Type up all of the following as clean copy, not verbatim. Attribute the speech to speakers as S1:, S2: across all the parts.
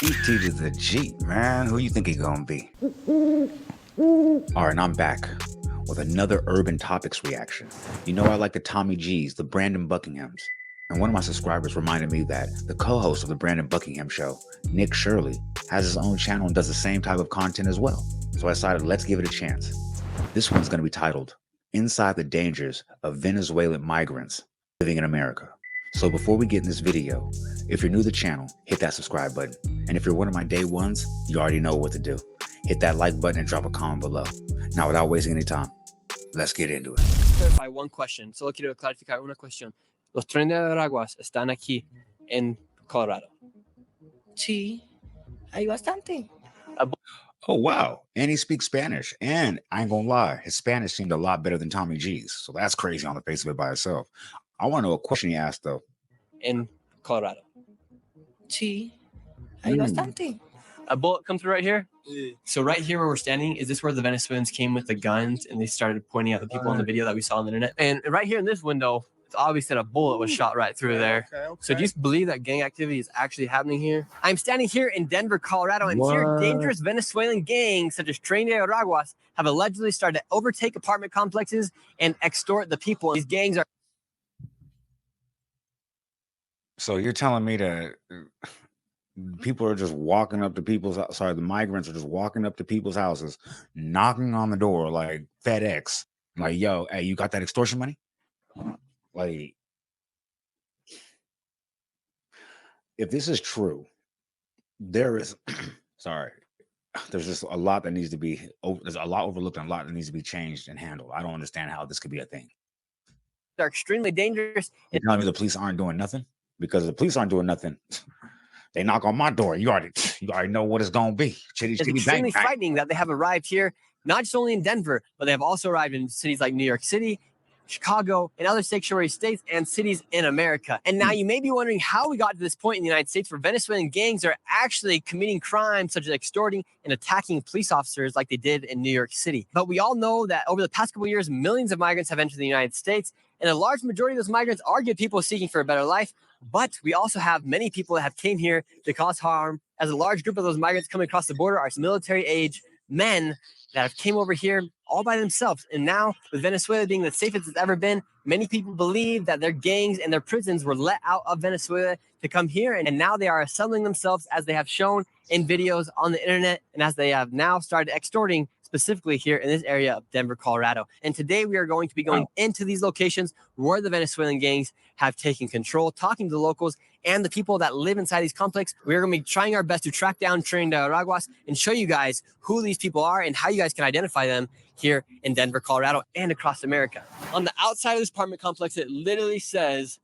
S1: ET to the G, man. Who you think he gonna be? All right, and I'm back with another Urban Topics reaction. You know I like the Tommy G's, the Brandon Buckinghams. And one of my subscribers reminded me that the co-host of the Brandon Buckingham show, Nick Shirley, has his own channel and does the same type of content as well. So I decided, let's give it a chance. This one's going to be titled, Inside the Dangers of Venezuelan Migrants Living in America. So before we get in this video, if you're new to the channel, hit that subscribe button. And if you're one of my day ones, you already know what to do. Hit that like button and drop a comment below. Now, without wasting any time, let's get into it.
S2: Clarify one question. Solo quiero clarificar una cuestión. Los Train de Araguas están aquí en Colorado.
S3: Sí, hay bastante.
S1: Oh, wow. And he speaks Spanish. And I ain't gonna lie, his Spanish seemed a lot better than Tommy G's. So that's crazy on the face of it by itself. I want to know a question he asked, though.
S2: In Colorado.
S3: Sí, hay bastante.
S2: A bullet come through right here. So right here where we're standing, is this where the Venezuelans came with the guns and they started pointing at the people in the video that we saw on the internet? And right here in this window, it's obvious that a bullet was shot right through there. Okay. So do you believe that gang activity is actually happening here? I'm standing here in Denver, Colorado, and here dangerous Venezuelan gangs such as Train de Araguas have allegedly started to overtake apartment complexes and extort the people. These gangs are...
S1: So you're telling me that people are just walking up to people's, the migrants are just walking up to people's houses, knocking on the door like FedEx, like, yo, hey, you got that extortion money? Like, if this is true, there is, there's just a lot that needs to be, there's a lot overlooked and a lot that needs to be changed and handled. I don't understand how this could be a thing.
S2: They're extremely dangerous.
S1: You're telling me the police aren't doing nothing? Because the police aren't doing nothing. They knock on my door. You already know what it's gonna be. Chitty,
S2: it's
S1: chitty,
S2: extremely
S1: bang,
S2: frightening that they have arrived here, not just only in Denver, but they have also arrived in cities like New York City, Chicago, and other sanctuary states and cities in America. And now you may be wondering how we got to this point in the United States where Venezuelan gangs are actually committing crimes such as extorting and attacking police officers like they did in New York City. But we all know that over the past couple of years, millions of migrants have entered the United States, and a large majority of those migrants are good people seeking for a better life. But we also have many people that have came here to cause harm, as a large group of those migrants coming across the border are military age men that have came over here all by themselves. And now, with Venezuela being the safest it's ever been, many people believe that their gangs and their prisons were let out of Venezuela to come here. And now they are assembling themselves, as they have shown in videos on the internet, and as they have now started extorting specifically here in this area of Denver, Colorado. And today we are going to be going into these locations where the Venezuelan gangs have taken control, talking to the locals and the people that live inside these complexes. We're going to be trying our best to track down Train de Araguas and show you guys who these people are and how you guys can identify them here in Denver, Colorado, and across America. On the outside of this apartment complex, it literally says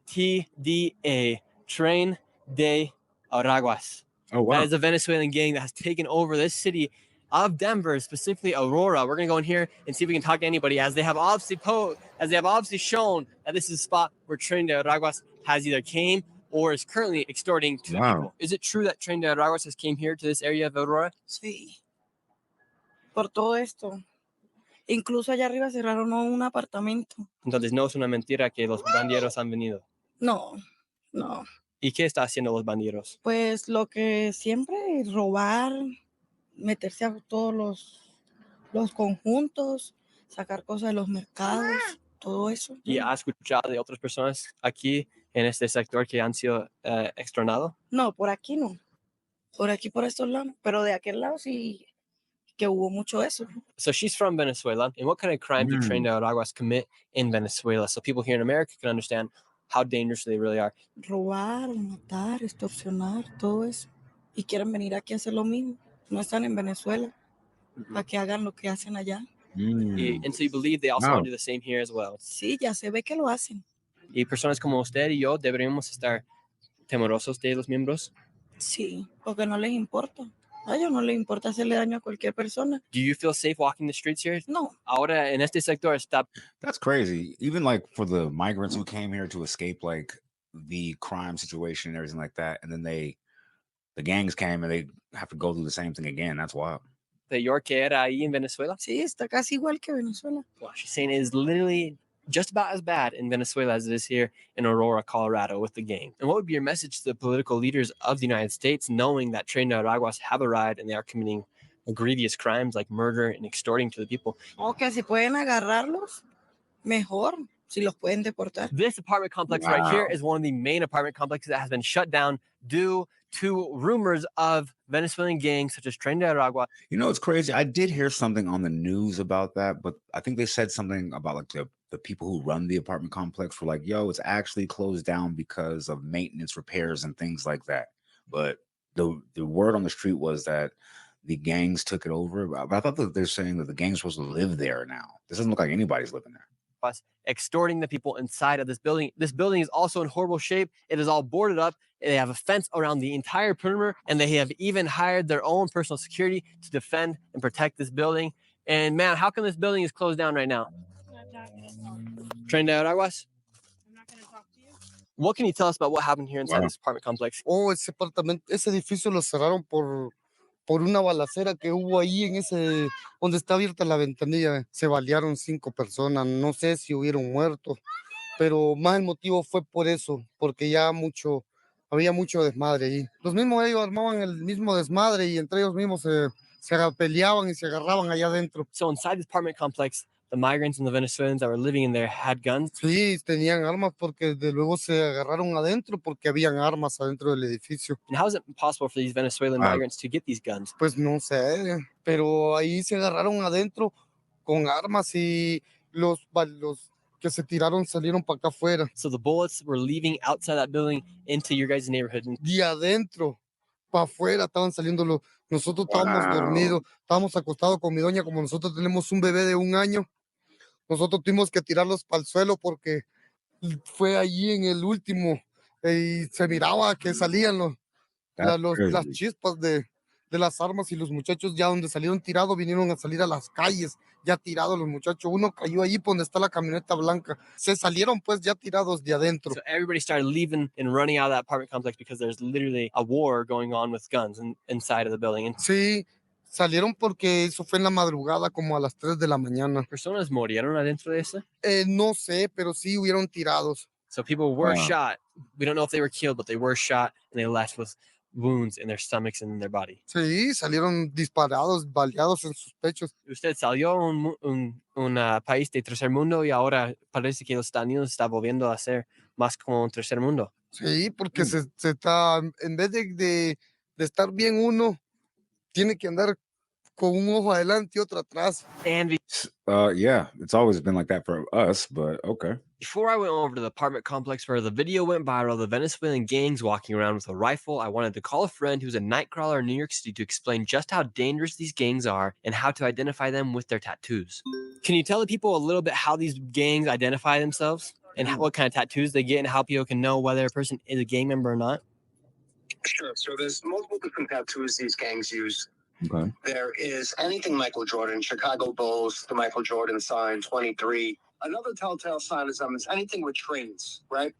S2: TDA, Train de Araguas.
S1: Oh, wow.
S2: That is a Venezuelan gang that has taken over this city of Denver, specifically Aurora. We're gonna go in here and see if we can talk to anybody, as they have obviously shown that this is a spot where Train de Araguas has either came or is currently extorting to the people. Is it true that Train de Araguas has came here to this area of Aurora?
S3: Sí. Por todo esto. Incluso allá arriba cerraron un apartamento.
S2: Entonces no es una mentira que los bandilleros han venido.
S3: No, no.
S2: ¿Y qué está haciendo los bandilleros?
S3: Pues lo que siempre, robar, meterse a todos los conjuntos, sacar cosas de los mercados, todo eso.
S2: ¿Y has escuchado de otras personas aquí en este sector que han sido extornados?
S3: No, por aquí no. Por aquí, por estos lados. Pero de aquel lado sí que hubo mucho eso.
S2: So she's from Venezuela. And what kind of crime do Train de Araguas commit in Venezuela? So people here in America can understand how dangerous they really are.
S3: Robar, matar, extorsionar, todo eso. Y quieren venir aquí a hacer lo mismo. No están en Venezuela para que hagan lo que hacen allá.
S2: And so you believe they also want to do the same here as well.
S3: Sí, ya se ve que lo hacen.
S2: Y personas como usted y yo deberíamos estar temerosos de los miembros.
S3: Sí, porque no les importa. A ellos no les importa hacerle daño a cualquier persona.
S2: Do you feel safe walking the streets here?
S3: No.
S2: Ahora en este sector está.
S1: That's crazy. Even like for the migrants who came here to escape like the crime situation and everything like that, and then the gangs came and they have to go through the same thing again. That's wild.
S2: Peor que era ahí en Venezuela?
S3: Sí, está casi igual que Venezuela.
S2: Well, she's saying it is literally just about as bad in Venezuela as it is here in Aurora, Colorado with the gang. And what would be your message to the political leaders of the United States, knowing that Train de Araguas have arrived and they are committing grievous crimes like murder and extorting to the people?
S3: Okay, si pueden agarrarlos, mejor. Si los pueden deportar.
S2: This apartment complex right here is one of the main apartment complexes that has been shut down due to rumors of Venezuelan gangs such as Train de Aragua.
S1: You know, it's crazy. I did hear something on the news about that, but I think they said something about like the people who run the apartment complex were like, yo, it's actually closed down because of maintenance repairs and things like that. But the word on the street was that the gangs took it over. But I thought that they're saying that the gangs are supposed to live there now. This doesn't look like anybody's living there.
S2: Extorting the people inside of this building. This building is also in horrible shape. It is all boarded up. They have a fence around the entire perimeter, and they have even hired their own personal security to defend and protect this building. And man, how come this building is closed down right now? Train de Araguas? I'm not going to talk to you. What can you tell us about what happened here inside this apartment complex?
S4: Oh, ese edificio lo cerraron por una balacera que hubo ahí en ese, donde está abierta la ventanilla. Se balearon 5 personas, no sé si hubieron muertos, pero más el motivo fue por eso, porque ya había mucho desmadre ahí. Los mismos ellos armaban el mismo desmadre y entre ellos mismos se peleaban y se agarraban allá adentro.
S2: So inside this apartment complex, the migrants and the Venezuelans that were living in there had guns?
S4: Sí, tenían armas porque de luego se agarraron adentro porque habían armas adentro del edificio.
S2: And how is it possible for these Venezuelan migrants to get these guns?
S4: Pues no sé, pero ahí se agarraron adentro con armas y los que se tiraron salieron para acá afuera.
S2: So the bullets were leaving outside that building into your guys' neighborhood.
S4: De adentro para afuera estaban saliendo nosotros estábamos dormidos, estábamos acostados con mi doña, como nosotros tenemos un bebé de 1 año. Nosotros tuvimos que tirarlos para el suelo porque fue allí en el último y se miraba que salían las chispas de las armas y los muchachos ya donde salieron tirados vinieron a salir a las calles, ya tirados los muchachos. Uno cayó allí por donde está la camioneta blanca. Se salieron pues ya tirados de adentro.
S2: So everybody started leaving and running out of that apartment complex because there's literally a war going on with guns inside of the building.
S4: Sí. Salieron porque eso fue en la madrugada, como a las 3 de la mañana.
S2: ¿Personas murieron adentro de eso?
S4: No sé, pero sí hubieron tirados.
S2: So people were shot. We don't know if they were killed, but they were shot and they left with wounds in their stomachs and in their body.
S4: Sí, salieron disparados, baleados en sus pechos.
S2: Usted salió a un país de tercer mundo y ahora parece que los Estados Unidos está volviendo a ser más como un tercer mundo.
S4: Sí, porque se está, en vez de estar bien uno, tiene que andar con un ojo adelante y otro atrás.
S2: And
S1: yeah, it's always been like that for us, but okay.
S2: Before I went over to the apartment complex where the video went viral, the Venezuelan gangs walking around with a rifle, I wanted to call a friend who's a night crawler in New York City to explain just how dangerous these gangs are and how to identify them with their tattoos. Can you tell the people a little bit how these gangs identify themselves and what kind of tattoos they get and how people can know whether a person is a gang member or not?
S5: Sure. So there's multiple different tattoos these gangs use.
S1: Okay.
S5: There is anything Michael Jordan, Chicago Bulls, the Michael Jordan sign, 23. Another telltale sign is anything with trains, right?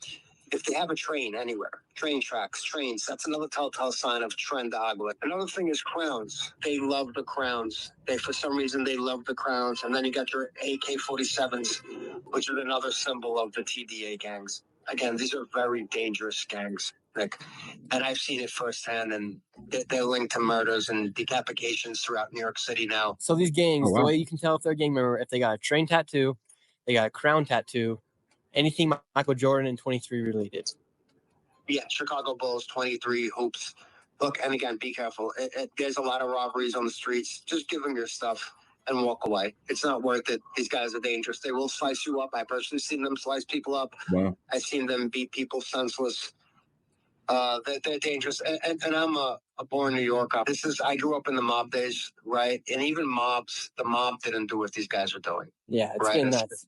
S5: If they have a train anywhere, train tracks, trains, that's another telltale sign of Train de Araguas. Another thing is crowns. They love the crowns. For some reason, they love the crowns. And then you got your AK-47s, which is another symbol of the TDA gangs. Again, these are very dangerous gangs, Nick. And I've seen it firsthand, and they're linked to murders and decapitations throughout New York City now.
S2: So these gangs, the way you can tell if they're a gang member, if they got a train tattoo, they got a crown tattoo, anything Michael Jordan and 23 related.
S5: Yeah, Chicago Bulls, 23, hoops. Look, and again, be careful. There's a lot of robberies on the streets. Just give them your stuff and walk away. It's not worth it. These guys are dangerous. They will slice you up. I personally seen them slice people up.
S1: Wow.
S5: I've seen them beat people senseless. They're dangerous. And I'm a born New Yorker. I grew up in the mob days, right? And even the mob didn't do what these guys were doing.
S2: Yeah, it's
S5: right?
S2: getting nuts.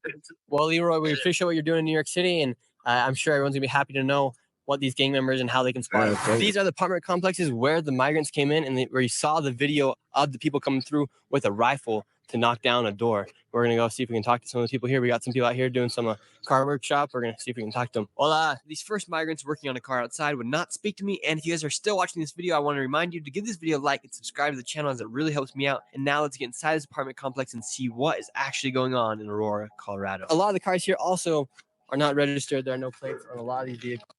S2: Well, Leroy, we appreciate what you're doing in New York City, and I'm sure everyone's gonna be happy to know what these gang members and how they can spot them. These are the apartment complexes where the migrants came in and where you saw the video of the people coming through with a rifle to knock down a door. We're going to go see if we can talk to some of the people here. We got some people out here doing some car workshop. We're going to see if we can talk to them. Hola. These first migrants working on a car outside would not speak to me. And if you guys are still watching this video, I want to remind you to give this video a like and subscribe to the channel, as it really helps me out. And now let's get inside this apartment complex and see what is actually going on in Aurora, Colorado. A lot of the cars here also are not registered. There are no plates on a lot of these vehicles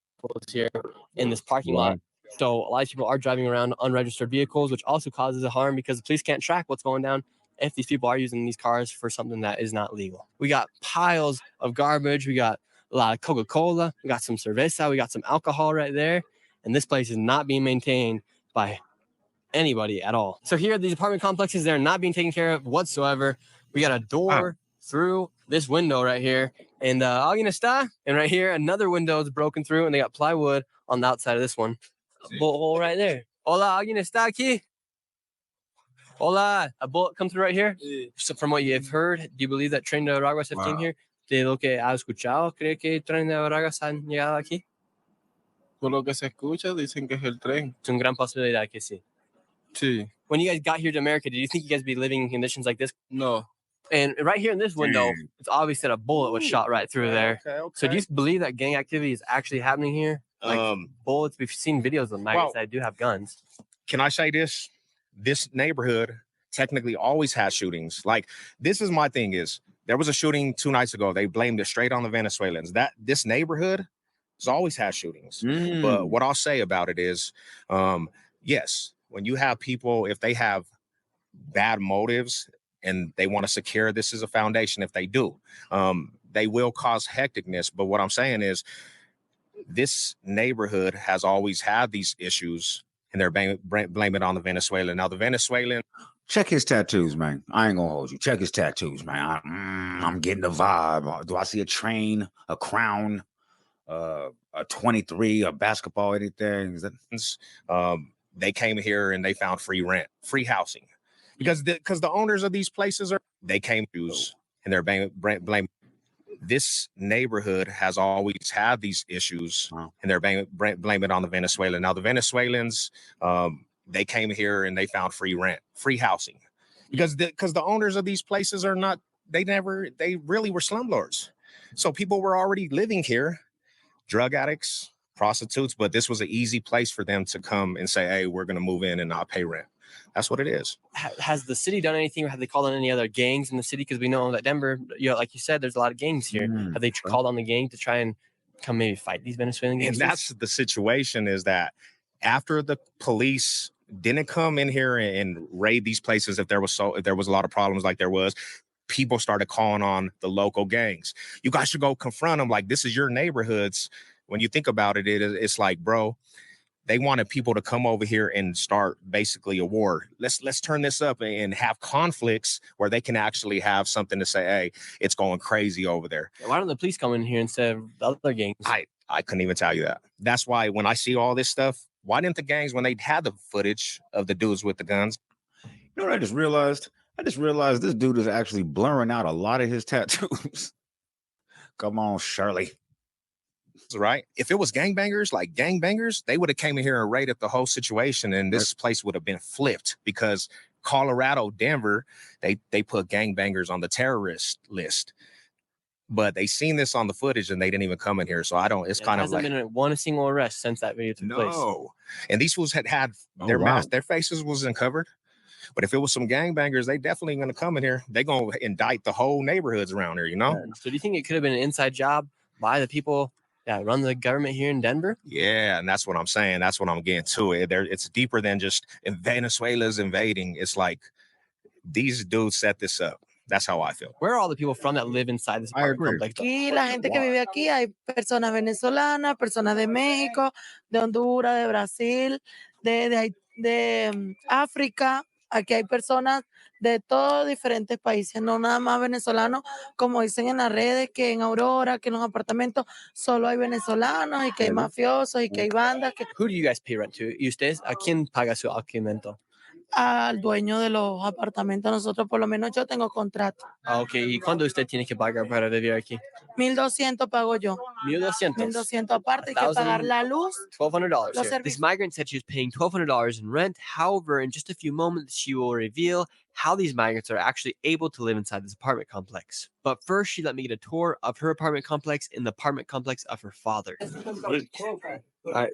S2: here in this parking lot. So a lot of people are driving around unregistered vehicles, which also causes a harm because the police can't track what's going down if these people are using these cars for something that is not legal. We got piles of garbage. We got a lot of Coca-Cola. We got some cerveza. We got some alcohol right there. And this place is not being maintained by anybody at all. So here, these apartment complexes, they're not being taken care of whatsoever. We got a door through this window right here. And alguien está? And right here, another window is broken through, and they got plywood on the outside of this one. A bullet hole right there. Hola, alguien está aquí? Hola, a bullet come through right here. So from what you've heard, do you believe that Train de Araguas have came here? De lo que ha escuchado, ¿cree que Train de Araguas han llegado aquí?
S6: Por lo que se escucha, dicen que es el tren.
S2: Es una gran posibilidad que sí.
S6: Sí.
S2: When you guys got here to America, did you think you guys would be living in conditions like this?
S6: No.
S2: And right here in this window, it's obvious that a bullet was shot right through there.
S6: Okay.
S2: So do you believe that gang activity is actually happening here? Like bullets, we've seen videos of migrants that do have guns.
S7: Can I say this? This neighborhood technically always has shootings. Like, this is my thing is, there was a shooting 2 nights ago. They blamed it straight on the Venezuelans. This neighborhood has always had shootings. But what I'll say about it is, yes, when you have people, if they have bad motives and they want to secure this as a foundation, if they do, they will cause hecticness. But what I'm saying is, this neighborhood has always had these issues, and they're blame it on the Venezuelan. Now, the Venezuelan.
S1: Check his tattoos, man. I ain't gonna hold you. Check his tattoos, man. I'm getting the vibe. Do I see a train, a crown, a 23, a basketball, anything? Is that...
S7: They came here and they found free rent, free housing, because the owners of these places they came to, and they're blame. This neighborhood has always had these issues, and they're blame it on the Venezuelan. Now, the Venezuelans, they came here and they found free rent, free housing, because the owners of these places they really were slumlords. So people were already living here, drug addicts, prostitutes, but this was an easy place for them to come and say, hey, we're going to move in and not pay rent. That's what it is.
S2: Has the city done anything, or have they called on any other gangs in the city? Because we know that Denver, like you said, there's a lot of gangs here. Have they called on the gang to try and come maybe fight these Venezuelan gangs?
S7: And that's the situation, is that after the police didn't come in here and raid these places, if there was a lot of problems like there was, people started calling on the local gangs. You guys should go confront them. Like, this is your neighborhoods. When you think about it, it's like, bro, they wanted people to come over here and start basically a war. Let's turn this up and have conflicts where they can actually have something to say, hey, it's going crazy over there.
S2: Why don't the police come in here instead of the other gangs?
S7: I couldn't even tell you that. That's why when I see all this stuff, why didn't the gangs, when they had the footage of the dudes with the guns?
S1: You know what I just realized? I just realized this dude is actually blurring out a lot of his tattoos. Come on, Shirley.
S7: Right? If it was gangbangers, they would have came in here and raided the whole situation, and this place would have been flipped, because Colorado, Denver, they put gangbangers on the terrorist list. But they seen this on the footage and they didn't even come in here. So it's kind of like,
S2: hasn't been one single arrest since that video took place.
S7: No. And these fools had their masks, their faces wasn't covered. But if it was some gangbangers, they definitely going to come in here. They going to indict the whole neighborhoods around here, you know?
S2: So do you think it could have been an inside job by the people that run the government here in Denver?
S7: Yeah, and that's what I'm saying. That's what I'm getting to. It's deeper than just Venezuela's invading. It's like these dudes set this up. That's how I feel.
S2: Where are all the people from that live inside this apartment complex?
S3: Aquí, la gente que vive aquí, hay personas venezolanas, personas de México, de Honduras, de Brasil, de África. Aquí hay personas de todos diferentes países, no nada más venezolanos, como dicen en las redes, que en Aurora, que en los apartamentos solo hay venezolanos y que hay mafiosos y que hay bandas.
S2: Who do you guys pay rent to? ¿Y ustedes a quién paga su alquiler?
S3: al dueño de los apartamentos. Nosotros, por lo menos yo tengo contrato.
S2: Okay, ¿y cuándo usted tiene que pagar para vivir aquí?
S3: 1,200 pago yo.
S2: 1,200.
S3: 1,200 aparte, hay que pagar la luz.
S2: $1,200
S3: Los
S2: here. This
S3: servicios.
S2: migrant said she was paying $1,200 in rent. However, in just a few moments, she will reveal how these migrants are actually able to live inside this apartment complex. But first, she let me get a tour of her apartment complex and the apartment complex of her father. All right,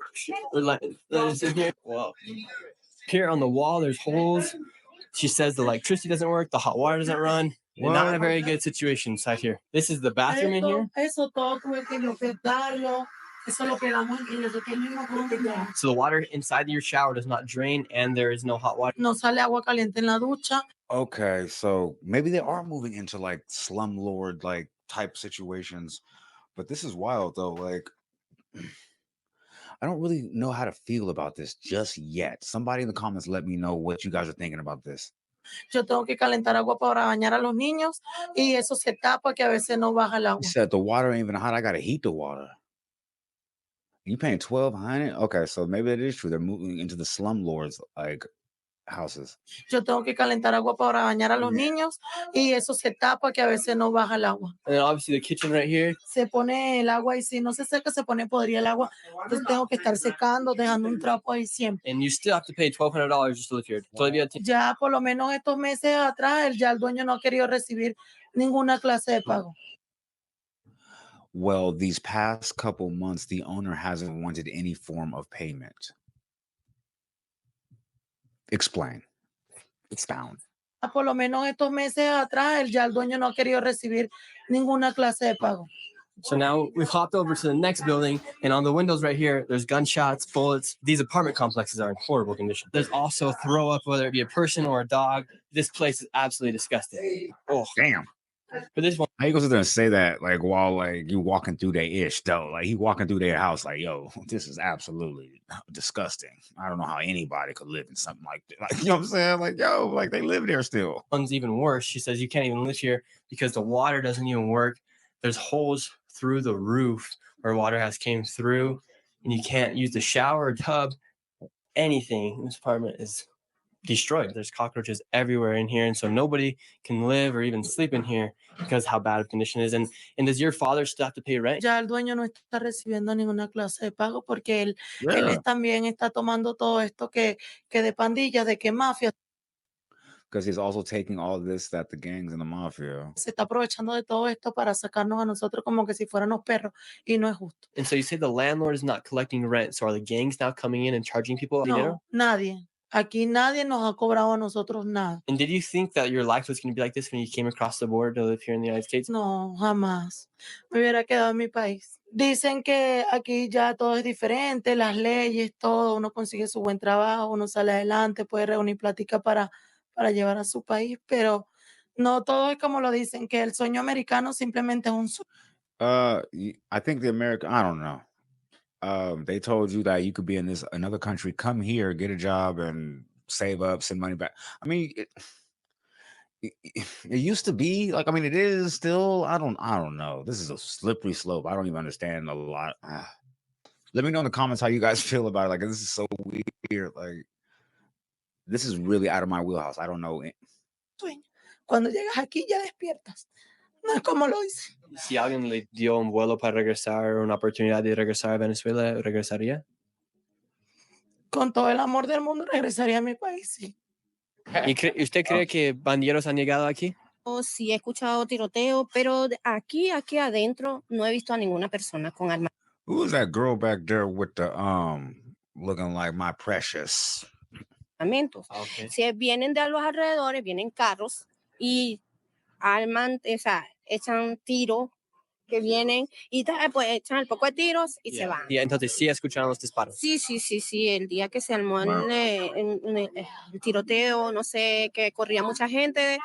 S2: let's in here. Whoa. Here on the wall, there's holes. She says the electricity doesn't work, the hot water doesn't run. Not in a very good situation inside here. This is the bathroom in here.
S3: Eso todo tuve que yo pegarlo. Eso lo pegamos y nosotros mismos como que ya.
S2: So the water inside your shower does not drain and there is no hot water.
S3: No sale agua caliente en la ducha.
S1: Okay, so maybe they are moving into like slumlord like type situations, but this is wild though. Like, I don't really know how to feel about this just yet. Somebody in the comments let me know what you guys are thinking about this.
S3: Yo tengo que calentar agua para bañar a los niños y eso se tapa que a veces no baja el
S1: You
S3: agua.
S1: said the water ain't even hot. I gotta heat the water. You paying $1,200? Okay, so maybe it is true. They're moving into the slumlords like houses.
S3: Yo tengo que calentar agua para bañar a los niños y eso se tapa que a veces no baja el agua.
S2: And then obviously the kitchen right here.
S3: Se pone el agua y si no se seca se pone podrida el agua. Entonces tengo que estar secando, dejando un trapo ahí siempre.
S2: And you still have to pay $1,200 just to live here. Todavía
S3: Ya por lo menos estos meses atrás ya el dueño no ha querido recibir ninguna clase de pago.
S1: Well, these past couple months, the owner hasn't wanted any form of payment. Explain. Expound.
S3: Por lo menos estos meses atrás ya el dueño no ha querido recibir ninguna clase de pago.
S2: So now we've hopped over to the next building, and on the windows right here, there's gunshots, bullets. These apartment complexes are in horrible condition. There's also throw up, whether it be a person or a dog. This place is absolutely disgusting. Oh,
S1: Damn.
S2: for this one,
S1: How you gonna sit there and say that like while like you walking through their ish though? Like he walking through their house, like, yo, this is absolutely disgusting. I don't know how anybody could live in something like that. Like, you know what I'm saying? Like, yo, like they live there still.
S2: one's even worse. She says you can't even live here because the water doesn't even work. There's holes through the roof where water has came through, and you can't use the shower or tub, anything. This apartment is destroyed. There's cockroaches everywhere in here, and so nobody can live or even sleep in here because how bad of condition it is. And does your father still have to pay rent?
S3: Ya el dueño no está recibiendo ninguna clase de pago porque él
S1: Yeah.
S3: también está tomando todo esto que de pandillas, de que mafia,
S1: Because he's also taking all this that the gangs and the mafia.
S3: se está aprovechando de todo esto para sacarnos a nosotros como que si fuéramos perros y no es justo.
S2: And so you say the landlord is not collecting rent. So are the gangs now coming in and charging people dinero?
S3: No, nadie. Aquí nadie nos ha cobrado a nosotros nada.
S2: And did you think that your life was going to be like this when you came across the border to live here in the United States?
S3: No, jamás. Me hubiera quedado en mi país. Dicen que aquí ya todo es diferente, las leyes, todo, uno consigue su buen trabajo, uno sale adelante, puede reunir plática para llevar a su país, pero no todo es como lo dicen, que el sueño americano simplemente es un sueño.
S1: I think the American, I don't know. They told you that you could be in this another country, come here, get a job, and save up, send money back. I mean, it used to be like, I mean, it is still. I don't know. This is a slippery slope. I don't even understand a lot. Let me know in the comments how you guys feel about it. Like, this is so weird. Like, this is really out of my wheelhouse. I don't know.
S3: Sueño. Cuando llegas aquí ya despiertas. No es como lo hice.
S2: Si alguien le dio un vuelo para regresar, una oportunidad de regresar a Venezuela, ¿regresaría?
S3: Con todo el amor del mundo regresaría a mi país, sí.
S2: ¿Y usted cree que bandilleros han llegado aquí?
S8: Sí he escuchado tiroteo, pero aquí adentro no he visto a ninguna persona con armas.
S1: Who is that girl back there with the looking like my precious?
S2: Okay.
S8: Si vienen de los alrededores, vienen carros y arman, o sea, echan tiros que vienen y pues echan el poco de tiros y se van.
S2: Entonces sí escucharon los disparos.
S8: Sí, el día que se armó el tiroteo, no sé, que corría mucha gente,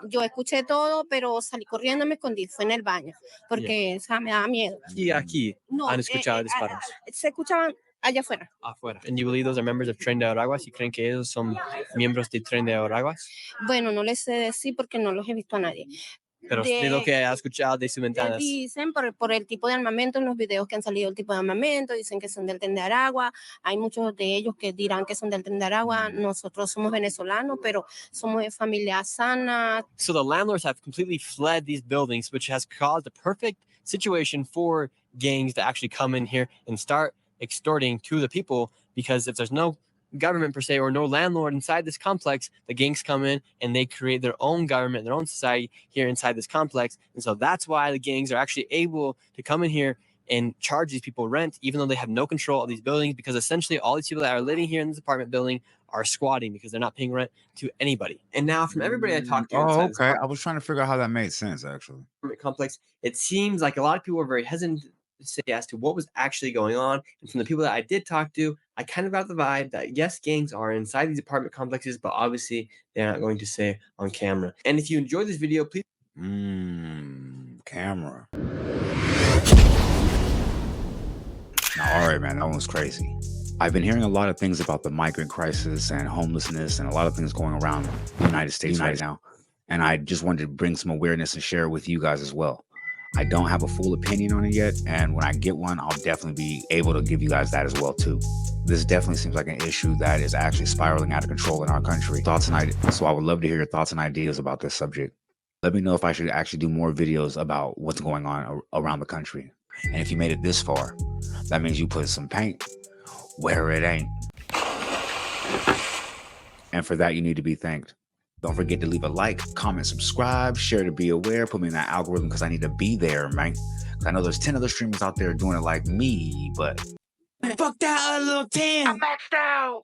S8: yo escuché todo, pero salí corriendo y me escondí, fue en el baño, porque o sea, me daba miedo.
S2: Y aquí han escuchado disparos.
S8: Se escuchaban allá afuera.
S2: Afuera. And you believe those are members of Train de Araguas? ¿Y creen que ellos son miembros de Train de Araguas?
S8: Bueno, no les sé decir porque no los he visto a nadie,
S2: Pero de lo que ha escuchado de sus ventanas.
S8: Dicen por el tipo de armamento en los videos que han salido, el tipo de armamento, dicen que son del Tren de Araguas. Hay muchos de ellos que dirán que son del Tren de Araguas. Nosotros somos venezolanos, pero somos de familia sana.
S2: So the landlords have completely fled these buildings, which has caused a perfect situation for gangs to actually come in here and start extorting to the people, because if there's no government per se or no landlord inside this complex, the gangs come in and they create their own government, their own society here inside this complex. And so that's why the gangs are actually able to come in here and charge these people rent, even though they have no control of these buildings, because essentially all these people that are living here in this apartment building are squatting because they're not paying rent to anybody. And now from everybody I talked to inside this
S1: I was trying to figure out how that made sense, actually.
S2: complex, it seems like a lot of people were very hesitant to say as to what was actually going on. And from the people that I did talk to, I kind of got the vibe that yes, gangs are inside these apartment complexes, but obviously they're not going to say on camera. And if you enjoyed this video, please
S1: Camera. Now, all right, man, that one was crazy. I've been hearing a lot of things about the migrant crisis and homelessness and a lot of things going around the United States right now. And I just wanted to bring some awareness and share it with you guys as well. I don't have a full opinion on it yet, and when I get one, I'll definitely be able to give you guys that as well too. This definitely seems like an issue that is actually spiraling out of control in our country. So I would love to hear your thoughts and ideas about this subject. Let me know if I should actually do more videos about what's going on around the country. And if you made it this far, that means you put some paint where it ain't. And for that, you need to be thanked. Don't forget to leave a like, comment, subscribe, share to be aware, put me in that algorithm because I need to be there, man. I know there's 10 other streamers out there doing it like me, but fuck that little 10. I'm maxed out.